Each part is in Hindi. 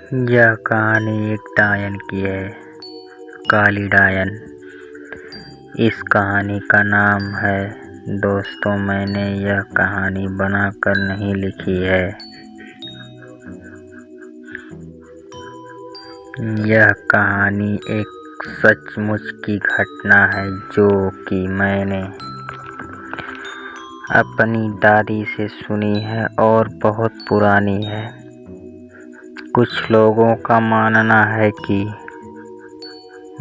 यह कहानी एक डायन की है, काली डायन। इस कहानी का नाम है दोस्तों, मैंने यह कहानी बनाकर नहीं लिखी है। यह कहानी एक सचमुच की घटना है जो कि मैंने अपनी दादी से सुनी है और बहुत पुरानी है। कुछ लोगों का मानना है कि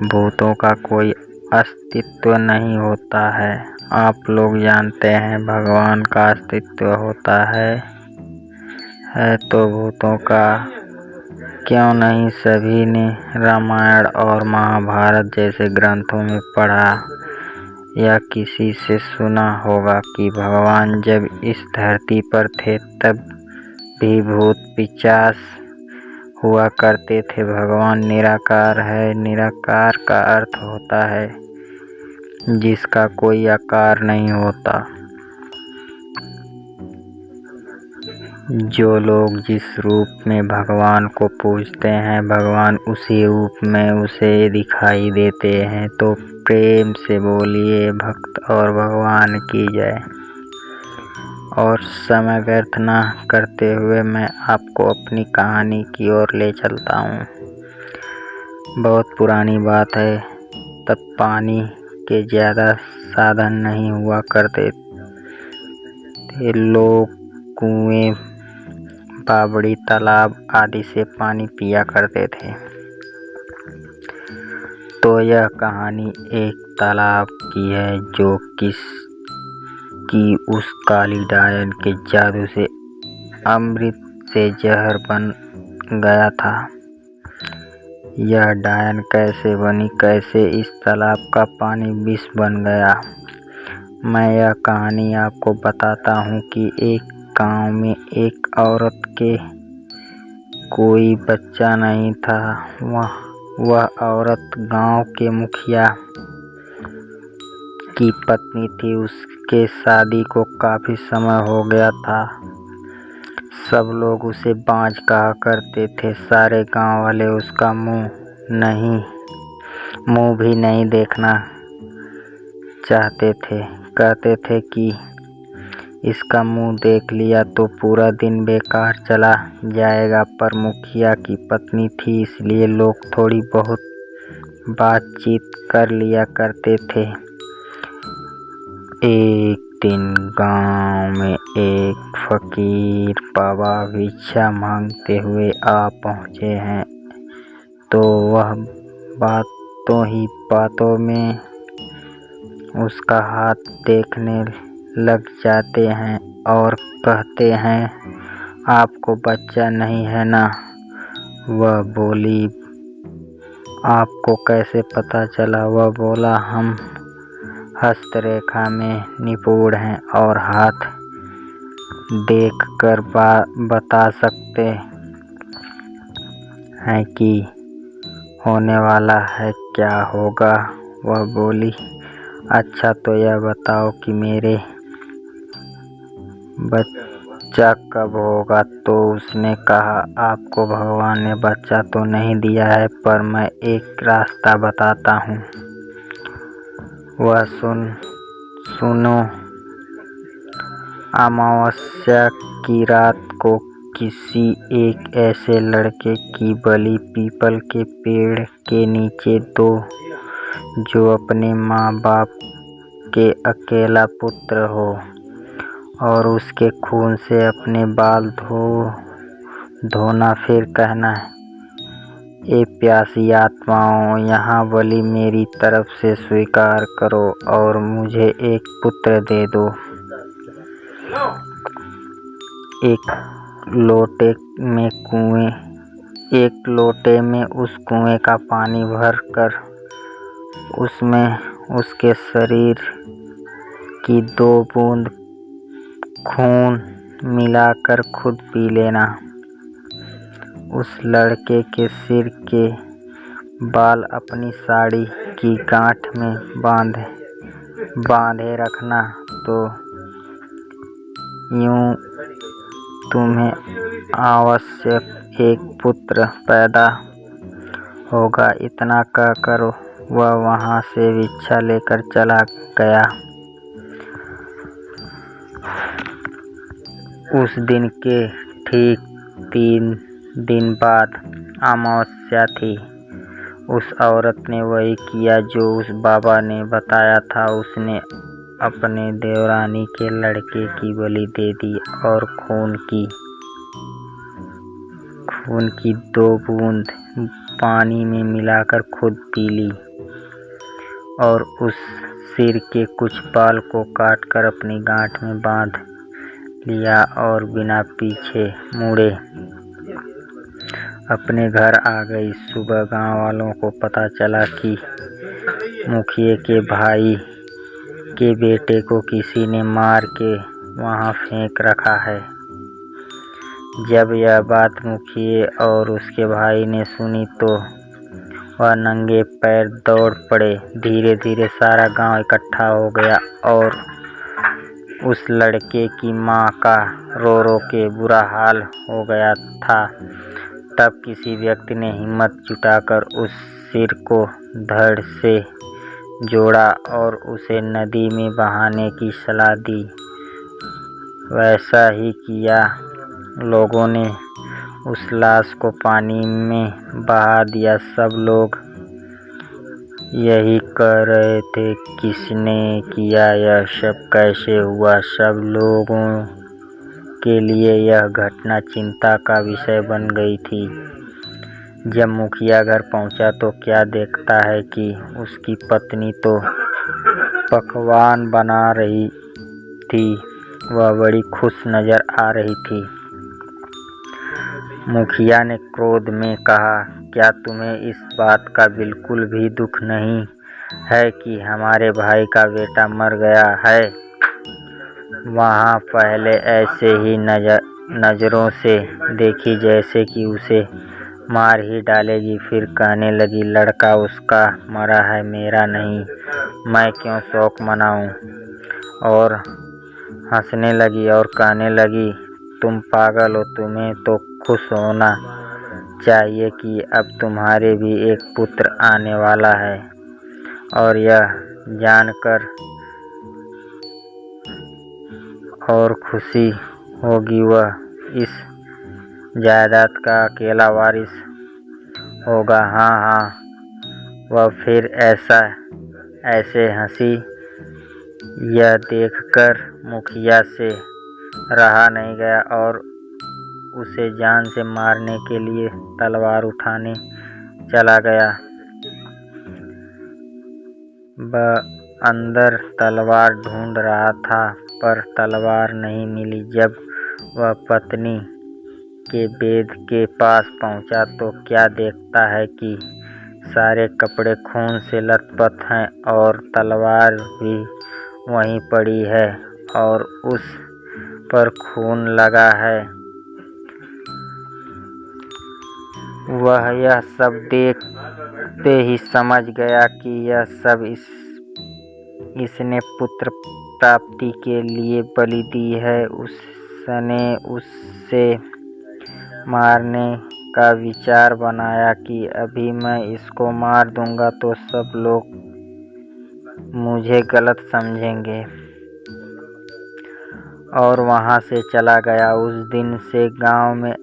भूतों का कोई अस्तित्व नहीं होता है। आप लोग जानते हैं भगवान का अस्तित्व होता है तो भूतों का क्यों नहीं। सभी ने रामायण और महाभारत जैसे ग्रंथों में पढ़ा या किसी से सुना होगा कि भगवान जब इस धरती पर थे तब भी भूत पिशाच हुआ करते थे। भगवान निराकार है। निराकार का अर्थ होता है जिसका कोई आकार नहीं होता। जो लोग जिस रूप में भगवान को पूजते हैं, भगवान उसी रूप में उसे दिखाई देते हैं। तो प्रेम से बोलिए भक्त और भगवान की जय। और समय व्यर्थ न करते हुए मैं आपको अपनी कहानी की ओर ले चलता हूँ। बहुत पुरानी बात है। तब पानी के ज़्यादा साधन नहीं हुआ करते थे। लोग कुएं, बावड़ी, तालाब आदि से पानी पिया करते थे। तो यह कहानी एक तालाब की है जो कि उस काली डायन के जादू से अमृत से जहर बन गया था। यह डायन कैसे बनी, कैसे इस तालाब का पानी विष बन गया, मैं यह कहानी आपको बताता हूँ। कि एक गांव में एक औरत के कोई बच्चा नहीं था। वह औरत गांव के मुखिया की पत्नी थी। उसके शादी को काफी समय हो गया था। सब लोग उसे बांझ कहा करते थे। सारे गांव वाले उसका मुंह भी नहीं देखना चाहते थे। कहते थे कि इसका मुंह देख लिया तो पूरा दिन बेकार चला जाएगा। पर मुखिया की पत्नी थी, इसलिए लोग थोड़ी बहुत बातचीत कर लिया करते थे। एक दिन गांव में एक फकीर बाबा भिक्षा मांगते हुए आ पहुँचे हैं। तो वह बातों ही बातों में उसका हाथ देखने लग जाते हैं और कहते हैं, आपको बच्चा नहीं है ना? वह बोली, आपको कैसे पता चला? वह बोला, हम हस्तरेखा में निपुण हैं और हाथ देखकर बता सकते हैं कि होने वाला है, क्या होगा। वह बोली, अच्छा तो यह बताओ कि मेरे बच्चा कब होगा? तो उसने कहा, आपको भगवान ने बच्चा तो नहीं दिया है, पर मैं एक रास्ता बताता हूँ। वह सुनो। अमावस्या की रात को किसी एक ऐसे लड़के की बलि पीपल के पेड़ के नीचे दो, जो अपने माँ बाप के अकेला पुत्र हो, और उसके खून से अपने बाल धोना। फिर कहना, ए प्यासी आत्माओं, यहाँ बलि मेरी तरफ से स्वीकार करो और मुझे एक पुत्र दे दो। एक लोटे में उस कुएं का पानी भर कर उसमें उसके शरीर की 2 बूंद खून मिलाकर खुद पी लेना। उस लड़के के सिर के बाल अपनी साड़ी की गांठ में बांधे रखना। तो यूं तुम्हें आवश्यक एक पुत्र पैदा होगा। इतना कहकर वह वहाँ से भिक्षा लेकर चला गया। उस दिन के ठीक 3 दिन बाद अमावस्या थी। उस औरत ने वही किया जो उस बाबा ने बताया था। उसने अपने देवरानी के लड़के की बलि दे दी और खून की 2 बूंद पानी में मिलाकर खुद पी ली और उस सिर के कुछ बाल को काटकर अपनी गांठ में बांध लिया और बिना पीछे मुड़े अपने घर आ गई। सुबह गांव वालों को पता चला कि मुखिए के भाई के बेटे को किसी ने मार के वहां फेंक रखा है। जब यह बात मुखिए और उसके भाई ने सुनी तो वह नंगे पैर दौड़ पड़े। धीरे धीरे सारा गांव इकट्ठा हो गया और उस लड़के की माँ का रो रो के बुरा हाल हो गया था। तब किसी व्यक्ति ने हिम्मत जुटाकर उस सिर को धड़ से जोड़ा और उसे नदी में बहाने की सलाह दी। वैसा ही किया। लोगों ने उस लाश को पानी में बहा दिया। सब लोग यही कह रहे थे, किसने किया, यह सब कैसे हुआ। सब लोगों के लिए यह घटना चिंता का विषय बन गई थी। जब मुखिया घर पहुंचा तो क्या देखता है कि उसकी पत्नी तो पकवान बना रही थी। वह बड़ी खुश नजर आ रही थी। मुखिया ने क्रोध में कहा, क्या तुम्हें इस बात का बिल्कुल भी दुख नहीं है कि हमारे भाई का बेटा मर गया है। वहाँ पहले ऐसे ही नज़रों से देखी जैसे कि उसे मार ही डालेगी। फिर कहने लगी, लड़का उसका मरा है, मेरा नहीं, मैं क्यों शोक मनाऊं। और हंसने लगी और कहने लगी, तुम पागल हो, तुम्हें तो खुश होना चाहिए कि अब तुम्हारे भी एक पुत्र आने वाला है। और यह जानकर और खुशी होगी वह इस जायदाद का अकेला वारिस होगा। हाँ, वह फिर ऐसे हंसी। यह देखकर मुखिया से रहा नहीं गया और उसे जान से मारने के लिए तलवार उठाने चला गया। वह अंदर तलवार ढूंढ रहा था पर तलवार नहीं मिली। जब वह पत्नी के बेद के पास पहुंचा तो क्या देखता है कि सारे कपड़े खून से लथपथ हैं और तलवार भी वहीं पड़ी है और उस पर खून लगा है। वह यह सब देखते ही समझ गया कि यह सब इसने पुत्र प्राप्ति के लिए बलि दी है। उसने उसे मारने का विचार बनाया कि अभी मैं इसको मार दूंगा तो सब लोग मुझे गलत समझेंगे, और वहां से चला गया। उस दिन से गांव में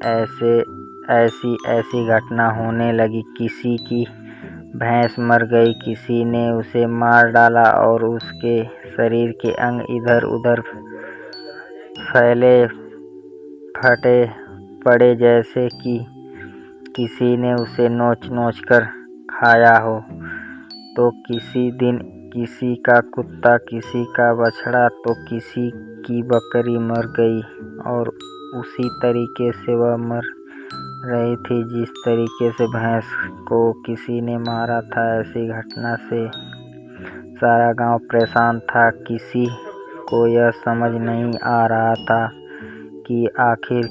ऐसी घटना होने लगी। किसी की भैंस मर गई, किसी ने उसे मार डाला और उसके शरीर के अंग इधर उधर फैले फटे पड़े जैसे कि किसी ने उसे नोच नोच कर खाया हो। तो किसी दिन किसी का कुत्ता, किसी का बछड़ा, तो किसी की बकरी मर गई और उसी तरीके से वह मर रही थी जिस तरीके से भैंस को किसी ने मारा था। ऐसी घटना से सारा गांव परेशान था। किसी को यह समझ नहीं आ रहा था कि आखिर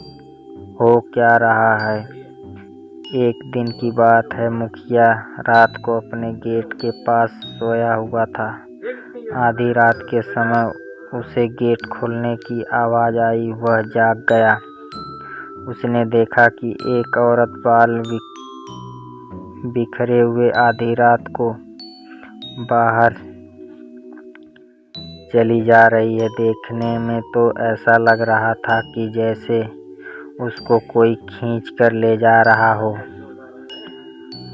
हो क्या रहा है। एक दिन की बात है, मुखिया रात को अपने गेट के पास सोया हुआ था। आधी रात के समय उसे गेट खोलने की आवाज़ आई। वह जाग गया। उसने देखा कि एक औरत बाल बिखरे हुए आधी रात को बाहर चली जा रही है। देखने में तो ऐसा लग रहा था कि जैसे उसको कोई खींच कर ले जा रहा हो।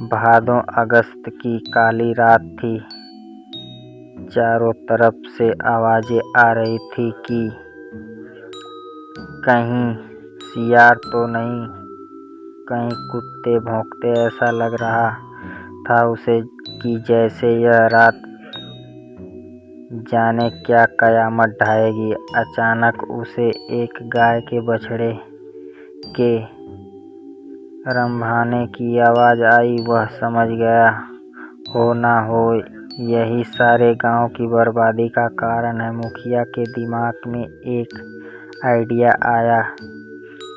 भादों अगस्त की काली रात थी। चारों तरफ से आवाजें आ रही थी कि कहीं सियार तो नहीं, कहीं कुत्ते भौंकते। ऐसा लग रहा था उसे कि जैसे यह रात जाने क्या कयामत ढाएगी। अचानक उसे एक गाय के बछड़े के रंभाने की आवाज़ आई। वह समझ गया, हो ना हो यही सारे गांव की बर्बादी का कारण है। मुखिया के दिमाग में एक आइडिया आया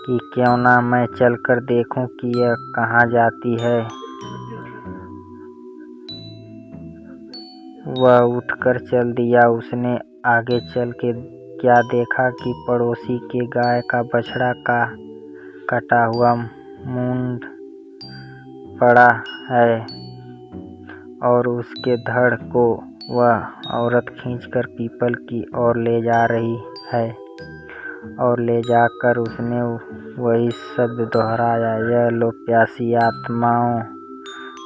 कि क्यों ना मैं चलकर देखूं कि यह कहाँ जाती है। वह उठकर चल दिया। उसने आगे चल के क्या देखा कि पड़ोसी के गाय का बछड़ा का कटा हुआ मूंड पड़ा है और उसके धड़ को वह औरत खींचकर पीपल की ओर ले जा रही है। और ले जाकर उसने वही शब्द दोहराया, यह लो प्यासी आत्माओं,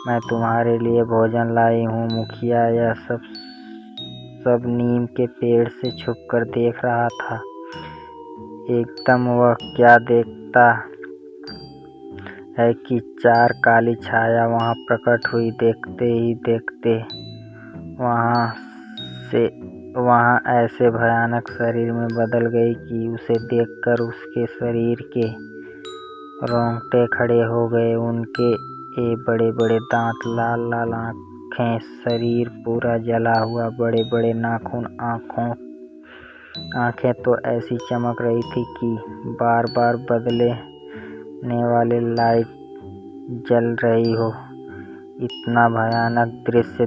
मैं तुम्हारे लिए भोजन लाई हूँ। मुखिया यह सब नीम के पेड़ से छुपकर देख रहा था। एकदम वह क्या देखता है कि चार काली छाया वहाँ प्रकट हुई। देखते ही देखते वहाँ ऐसे भयानक शरीर में बदल गई कि उसे देखकर उसके शरीर के रोंगटे खड़े हो गए। उनके बड़े बड़े दांत, लाल लाल आँखें, शरीर पूरा जला हुआ, बड़े बड़े नाखून, आँखें तो ऐसी चमक रही थी कि बार बार बदलने वाली लाइट जल रही हो। इतना भयानक दृश्य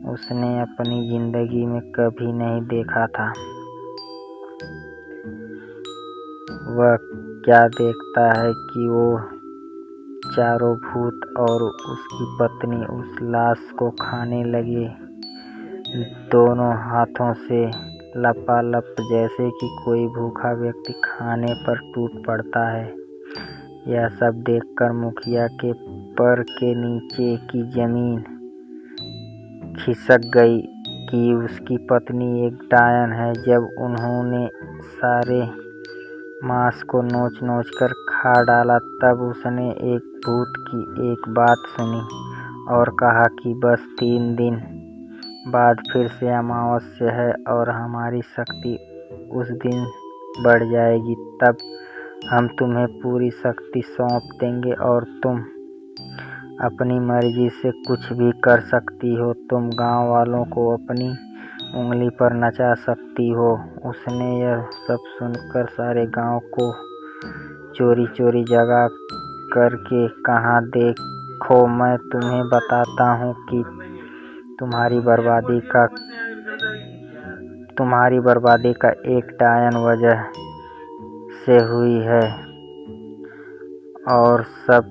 उसने अपनी जिंदगी में कभी नहीं देखा था। वह क्या देखता है कि वो चारों भूत और उसकी पत्नी उस लाश को खाने लगे, दोनों हाथों से लपालप, जैसे कि कोई भूखा व्यक्ति खाने पर टूट पड़ता है। यह सब देखकर मुखिया के पैर के नीचे की जमीन खिसक गई कि उसकी पत्नी एक डायन है। जब उन्होंने सारे मांस को नोच नोच कर खा डाला, तब उसने एक भूत की एक बात सुनी और कहा कि बस 3 दिन बाद फिर से अमावस्या है और हमारी शक्ति उस दिन बढ़ जाएगी। तब हम तुम्हें पूरी शक्ति सौंप देंगे और तुम अपनी मर्जी से कुछ भी कर सकती हो। तुम गांव वालों को अपनी उंगली पर नचा सकती हो। उसने यह सब सुनकर सारे गांव को चोरी चोरी जगा करके कहा, देखो मैं तुम्हें बताता हूँ कि तुम्हारी बर्बादी का एक डायन वजह से हुई है। और सब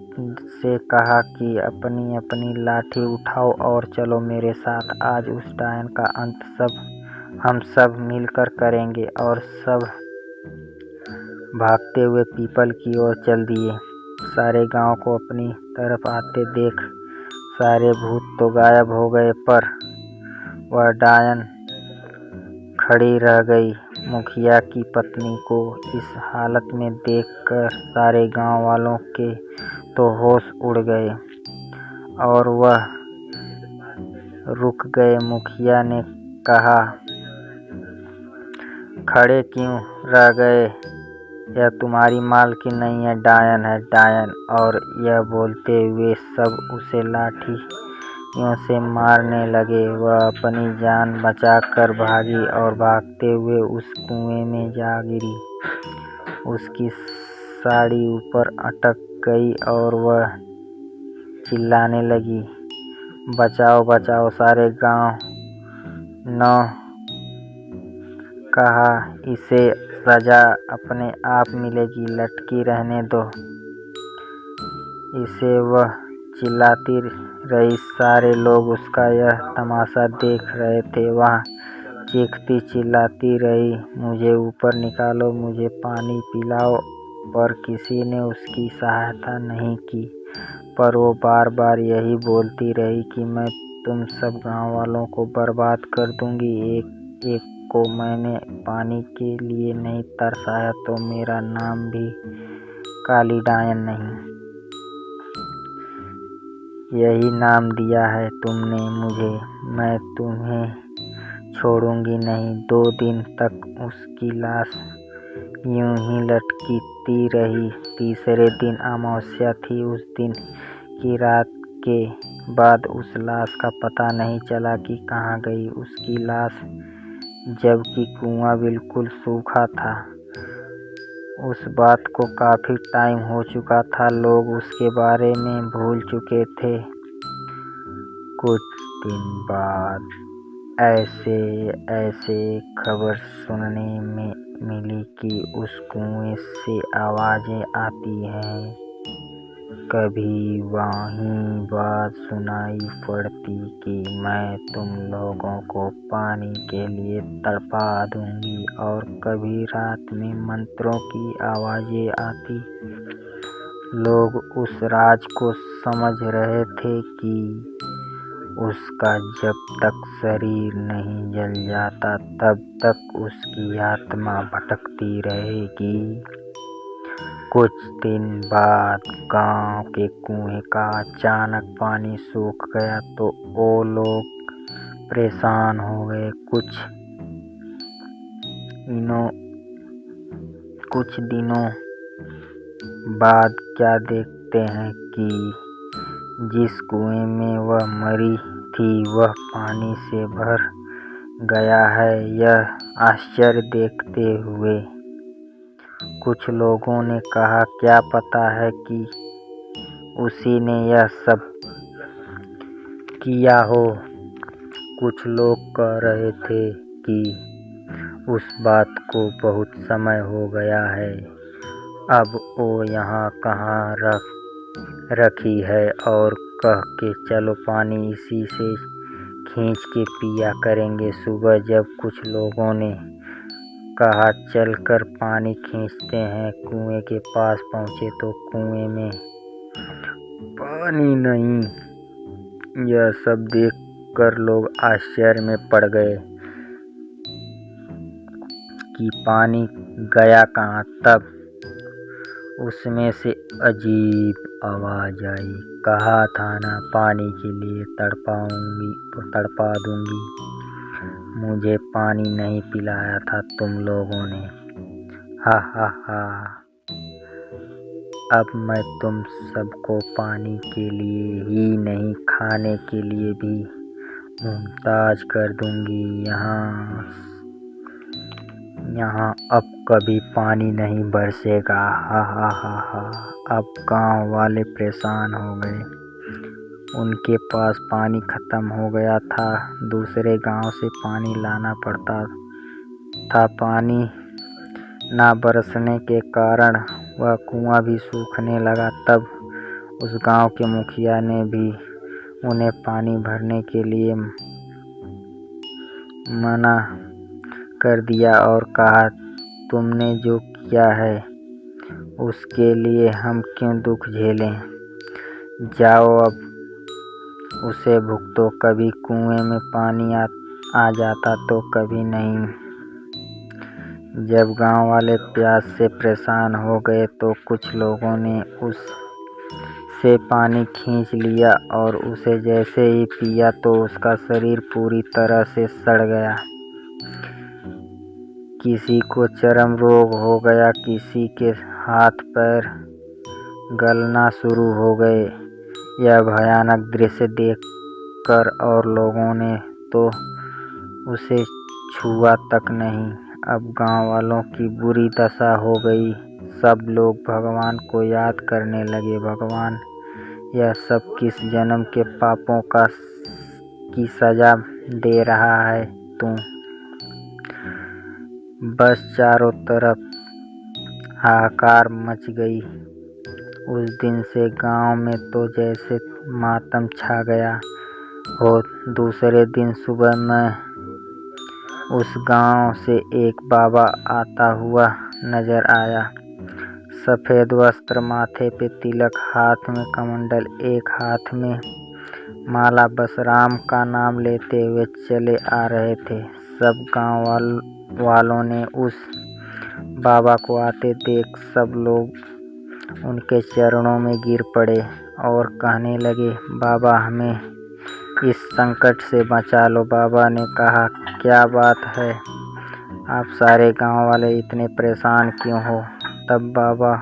से कहा कि अपनी अपनी लाठी उठाओ और चलो मेरे साथ। आज उस डायन का अंत हम सब मिलकर करेंगे। और सब भागते हुए पीपल की ओर चल दिए। सारे गांव को अपनी तरफ आते देख सारे भूत तो गायब हो गए, पर वह डायन खड़ी रह गई। मुखिया की पत्नी को इस हालत में देखकर सारे गांव वालों के तो होश उड़ गए और वह रुक गए। मुखिया ने कहा, खड़े क्यों रह गए? यह तुम्हारी मालकिन नहीं है, डायन है, डायन। और यह बोलते हुए सब उसे लाठियों से मारने लगे। वह अपनी जान बचाकर भागी और भागते हुए उस कुएं में जा गिरी। उसकी साड़ी ऊपर अटक गई और वह चिल्लाने लगी, बचाओ बचाओ। सारे गांव ने कहा, इसे सजा अपने आप मिलेगी, लटकी रहने दो इसे। वह चिल्लाती रही। सारे लोग उसका यह तमाशा देख रहे थे। वह चीखती चिल्लाती रही, मुझे ऊपर निकालो, मुझे पानी पिलाओ, पर किसी ने उसकी सहायता नहीं की। पर वो बार बार यही बोलती रही कि मैं तुम सब गांव वालों को बर्बाद कर दूंगी। एक एक को मैंने पानी के लिए नहीं तरसाया तो मेरा नाम भी काली डायन नहीं। यही नाम दिया है तुमने मुझे, मैं तुम्हें छोड़ूंगी नहीं। 2 दिन तक उसकी लाश यूं ही लटकती रही। तीसरे दिन अमावस्या थी। उस दिन की रात के बाद उस लाश का पता नहीं चला कि कहाँ गई उसकी लाश, जबकि कुआं बिल्कुल सूखा था। उस बात को काफी टाइम हो चुका था। लोग उसके बारे में भूल चुके थे। कुछ दिन बाद ऐसे खबर सुनने में मिली कि उस कुएं से आवाजें आती हैं। कभी वही बात सुनाई पड़ती कि मैं तुम लोगों को पानी के लिए तड़पा दूंगी, और कभी रात में मंत्रों की आवाजें आती। लोग उस राज को समझ रहे थे कि उसका जब तक शरीर नहीं जल जाता तब तक उसकी आत्मा भटकती रहेगी। कुछ दिन बाद गांव के कुएं का अचानक पानी सूख गया तो वो लोग परेशान हो गए। कुछ दिनों बाद क्या देखते हैं कि जिस कुएं में वह मरी थी वह पानी से भर गया है। यह आश्चर्य देखते हुए कुछ लोगों ने कहा, क्या पता है कि उसी ने यह सब किया हो। कुछ लोग कह रहे थे कि उस बात को बहुत समय हो गया है, अब वो यहाँ कहाँ रखी है, और कह के चलो पानी इसी से खींच के पिया करेंगे। सुबह जब कुछ लोगों ने कहा चलकर पानी खींचते हैं, कुएं के पास पहुंचे तो कुएं में पानी नहीं। यह सब देखकर लोग आश्चर्य में पड़ गए कि पानी गया कहाँ। तब उसमें से अजीब आवाज आई, कहा था ना पानी के लिए तड़पा दूंगी। मुझे पानी नहीं पिलाया था तुम लोगों ने। हा हा हा। अब मैं तुम सबको पानी के लिए ही नहीं, खाने के लिए भी मुमताज कर दूंगी। यहाँ अब कभी पानी नहीं बरसेगा। हा हा हा हा। अब गांव वाले परेशान हो गए। उनके पास पानी खत्म हो गया था। दूसरे गांव से पानी लाना पड़ता था। पानी ना बरसने के कारण वह कुआं भी सूखने लगा। तब उस गांव के मुखिया ने भी उन्हें पानी भरने के लिए मना कर दिया और कहा, तुमने जो किया है उसके लिए हम क्यों दुख झेलें। जाओ अब उसे भुगतो। कभी कुएं में पानी आ जाता तो कभी नहीं। जब गांव वाले प्यास से परेशान हो गए तो कुछ लोगों ने उससे पानी खींच लिया और उसे जैसे ही पिया तो उसका शरीर पूरी तरह से सड़ गया। किसी को चर्म रोग हो गया, किसी के हाथ पैर गलना शुरू हो गए। यह भयानक दृश्य देखकर और लोगों ने तो उसे छुआ तक नहीं। अब गांव वालों की बुरी दशा हो गई। सब लोग भगवान को याद करने लगे, भगवान यह सब किस जन्म के पापों की सजा दे रहा है तू। बस चारों तरफ हाहाकार मच गई। उस दिन से गांव में तो जैसे मातम छा गया हो। दूसरे दिन सुबह में उस गांव से एक बाबा आता हुआ नजर आया। सफेद वस्त्र, माथे पे तिलक, हाथ में कमंडल, एक हाथ में माला, बस राम का नाम लेते हुए चले आ रहे थे। सब गांव वालों ने उस बाबा को आते देख सब लोग उनके चरणों में गिर पड़े और कहने लगे, बाबा हमें इस संकट से बचा लो। बाबा ने कहा, क्या बात है, आप सारे गांव वाले इतने परेशान क्यों हो? तब बाबा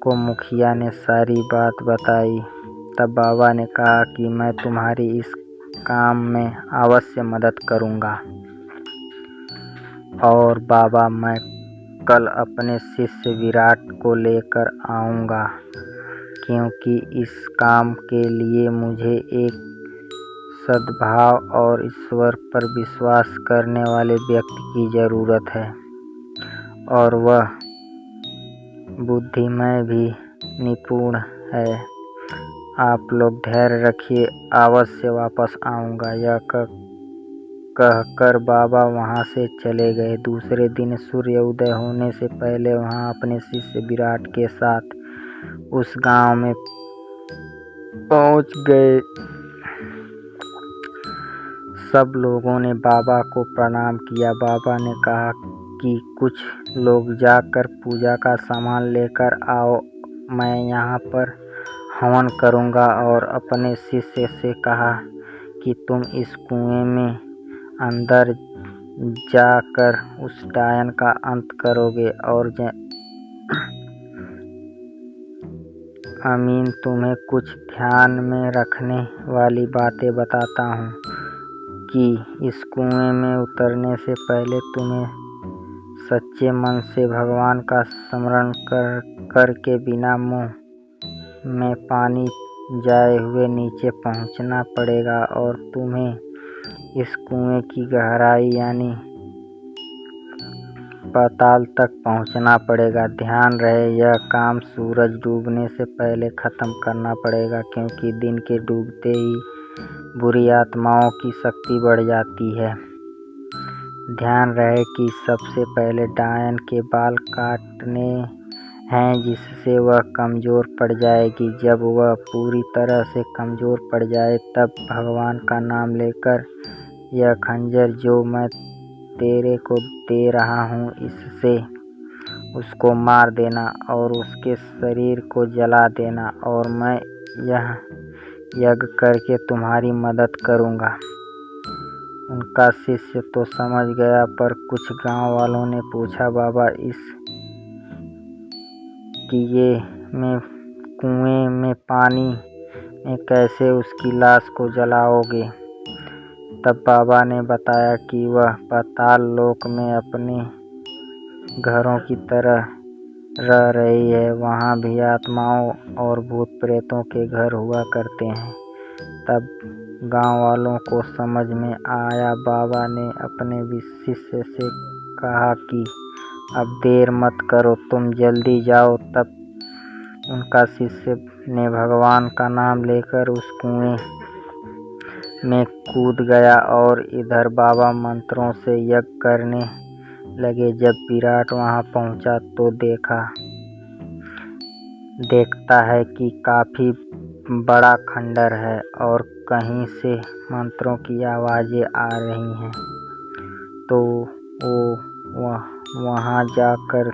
को मुखिया ने सारी बात बताई। तब बाबा ने कहा कि मैं तुम्हारी इस काम में अवश्य मदद करूंगा। और बाबा, मैं कल अपने शिष्य विराट को लेकर आऊंगा, क्योंकि इस काम के लिए मुझे एक सद्भाव और ईश्वर पर विश्वास करने वाले व्यक्ति की जरूरत है, और वह बुद्धि में भी निपुण है। आप लोग धैर्य रखिए, अवश्य वापस आऊंगा। यह कहकर बाबा वहां से चले गए। दूसरे दिन सूर्य उदय होने से पहले वहां अपने शिष्य विराट के साथ उस गांव में पहुंच गए। सब लोगों ने बाबा को प्रणाम किया। बाबा ने कहा कि कुछ लोग जाकर पूजा का सामान लेकर आओ, मैं यहाँ पर हवन करूँगा। और अपने शिष्य से कहा कि तुम इस कुएं में अंदर जाकर उस डायन का अंत करोगे। और अमीन, तुम्हें कुछ ध्यान में रखने वाली बातें बताता हूँ कि इस कुएं में उतरने से पहले तुम्हें सच्चे मन से भगवान का स्मरण करके बिना मुंह में पानी जाए हुए नीचे पहुंचना पड़ेगा। और तुम्हें इस कुएं की गहराई यानी पाताल तक पहुंचना पड़ेगा। ध्यान रहे, यह काम सूरज डूबने से पहले खत्म करना पड़ेगा, क्योंकि दिन के डूबते ही बुरी आत्माओं की शक्ति बढ़ जाती है। ध्यान रहे कि सबसे पहले डायन के बाल काटने हैं, जिससे वह कमज़ोर पड़ जाएगी। जब वह पूरी तरह से कमज़ोर पड़ जाए तब भगवान का नाम लेकर यह खंजर जो मैं तेरे को दे रहा हूँ, इससे उसको मार देना और उसके शरीर को जला देना, और मैं यह यज्ञ करके तुम्हारी मदद करूँगा। उनका शिष्य तो समझ गया, पर कुछ गांव वालों ने पूछा, बाबा इस कुएं में पानी में कैसे उसकी लाश को जलाओगे? तब बाबा ने बताया कि वह पाताल लोक में अपने घरों की तरह रह रही है। वहाँ भी आत्माओं और भूत प्रेतों के घर हुआ करते हैं। तब गांव वालों को समझ में आया। बाबा ने अपने शिष्य से कहा कि अब देर मत करो, तुम जल्दी जाओ। तब उनका शिष्य ने भगवान का नाम लेकर उस कुएं में कूद गया और इधर बाबा मंत्रों से यज्ञ करने लगे। जब विराट वहां पहुंचा तो देखता है कि काफी बड़ा खंडर है और कहीं से मंत्रों की आवाजें आ रही हैं। तो वो वहां जाकर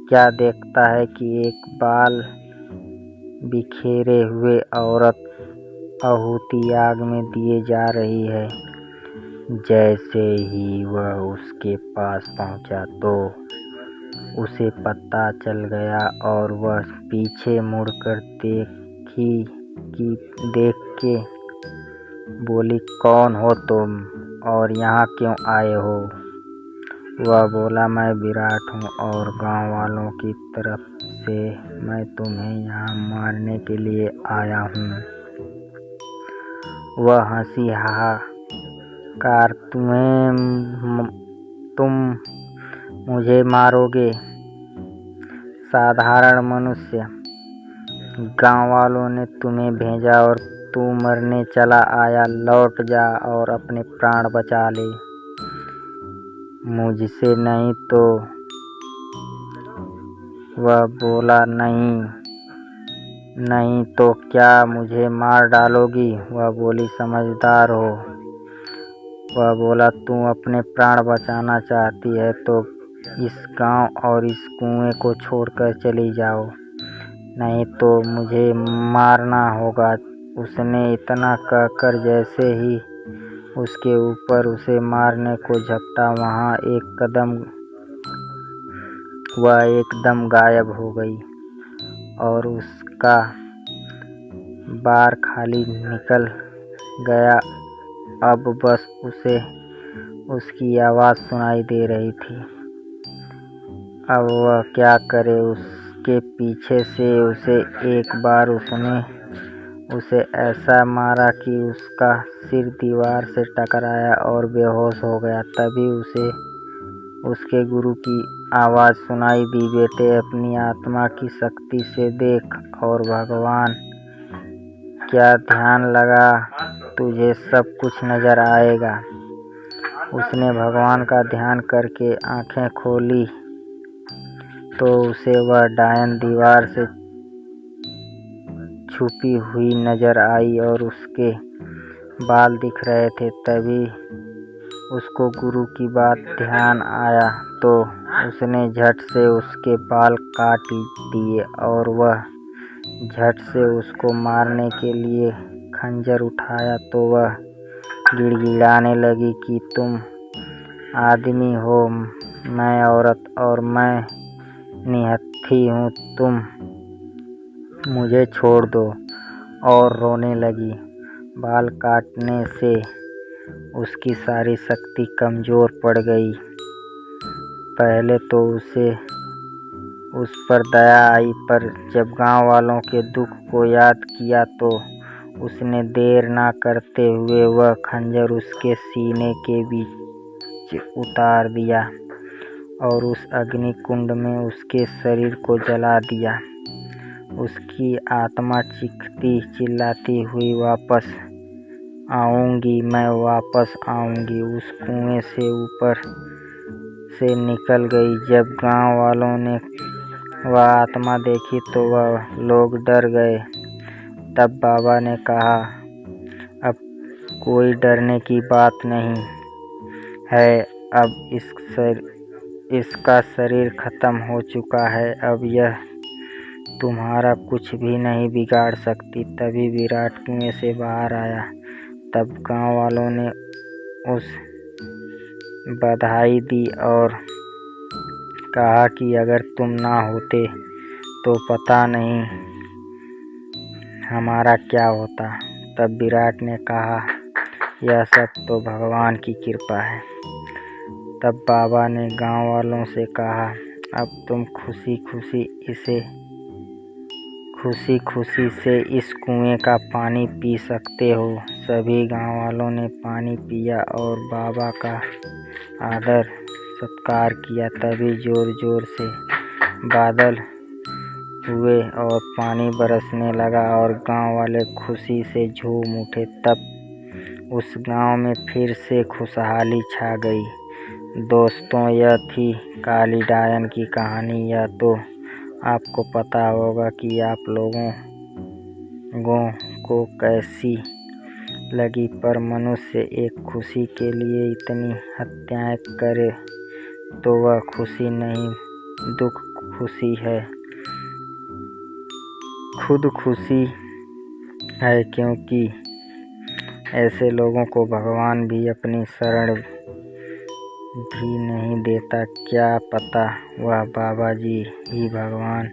क्या देखता है कि एक बाल बिखेरे हुए औरत आहुति आग में दिए जा रही है। जैसे ही वह उसके पास पहुंचा तो उसे पता चल गया और वह पीछे मुड़कर देख के बोली, कौन हो तुम और यहाँ क्यों आए हो? वह बोला, मैं विराट हूँ और गांव वालों की तरफ से मैं तुम्हें यहाँ मारने के लिए आया हूँ। वह हंसी, हाहाकार, तुम मुझे मारोगे। साधारण मनुष्य, गांव वालों ने तुम्हें भेजा और तू मरने चला आया। लौट जा और अपने प्राण बचा ले। मुझसे नहीं तो वह बोला, नहीं तो क्या मुझे मार डालोगी। वह बोली, समझदार हो। वह बोला, तू अपने प्राण बचाना चाहती है तो इस गांव और इस कुएं को छोड़कर चली जाओ, नहीं तो मुझे मारना होगा। उसने इतना कहकर जैसे ही उसके ऊपर उसे मारने को झपटा, वह एकदम गायब हो गई और उसका बार खाली निकल गया। अब बस उसे उसकी आवाज़ सुनाई दे रही थी। अब वह क्या करे। उसके पीछे से उसे एक बार उसने उसे ऐसा मारा कि उसका सिर दीवार से टकराया और बेहोश हो गया। तभी उसे उसके गुरु की आवाज़ सुनाई दी, बेटे अपनी आत्मा की शक्ति से देख और भगवान क्या ध्यान लगा, तुझे सब कुछ नजर आएगा। उसने भगवान का ध्यान करके आंखें खोली तो उसे वह डायन दीवार से छुपी हुई नजर आई और उसके बाल दिख रहे थे। तभी उसको गुरु की बात ध्यान आया तो उसने झट से उसके बाल काट दिए और वह झट से उसको मारने के लिए खंजर उठाया तो वह गिड़गिड़ाने लगी कि तुम आदमी हो, मैं औरत और मैं निहत्थी हूँ, तुम मुझे छोड़ दो। और रोने लगी। बाल काटने से उसकी सारी शक्ति कमज़ोर पड़ गई। पहले तो उसे उस पर दया आई, पर जब गांव वालों के दुख को याद किया तो उसने देर ना करते हुए वह खंजर उसके सीने के बीच उतार दिया और उस अग्नि कुंड में उसके शरीर को जला दिया। उसकी आत्मा चीखती चिल्लाती हुई वापस आऊँगी, मैं वापस आऊँगी उस कुएं से ऊपर से निकल गई। जब गांव वालों ने वह आत्मा देखी तो वह लोग डर गए। तब बाबा ने कहा, अब कोई डरने की बात नहीं है। अब इसका शरीर खत्म हो चुका है। अब यह तुम्हारा कुछ भी नहीं बिगाड़ सकती। तभी विराट कुएं से बाहर आया। तब गांव वालों ने उस बधाई दी और कहा कि अगर तुम ना होते तो पता नहीं हमारा क्या होता। तब विराट ने कहा, यह सब तो भगवान की कृपा है। तब बाबा ने गांव वालों से कहा, अब तुम खुशी खुशी से इस कुएं का पानी पी सकते हो। सभी गांव वालों ने पानी पिया और बाबा का आदर सत्कार किया। तभी जोर जोर से बादल हुए और पानी बरसने लगा और गांव वाले खुशी से झूम उठे। तब उस गांव में फिर से खुशहाली छा गई। दोस्तों, यह थी काली डायन की कहानी। यह तो आपको पता होगा कि आप लोगों को कैसी लगी, पर मनुष्य एक खुशी के लिए इतनी हत्याएं करे तो वह खुशी नहीं, दुख खुशी है, खुद खुशी है। क्योंकि ऐसे लोगों को भगवान भी अपनी शरण भी नहीं देता। क्या पता वह बाबा जी ही भगवान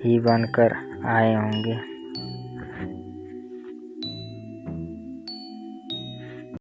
ही बनकर आए होंगे।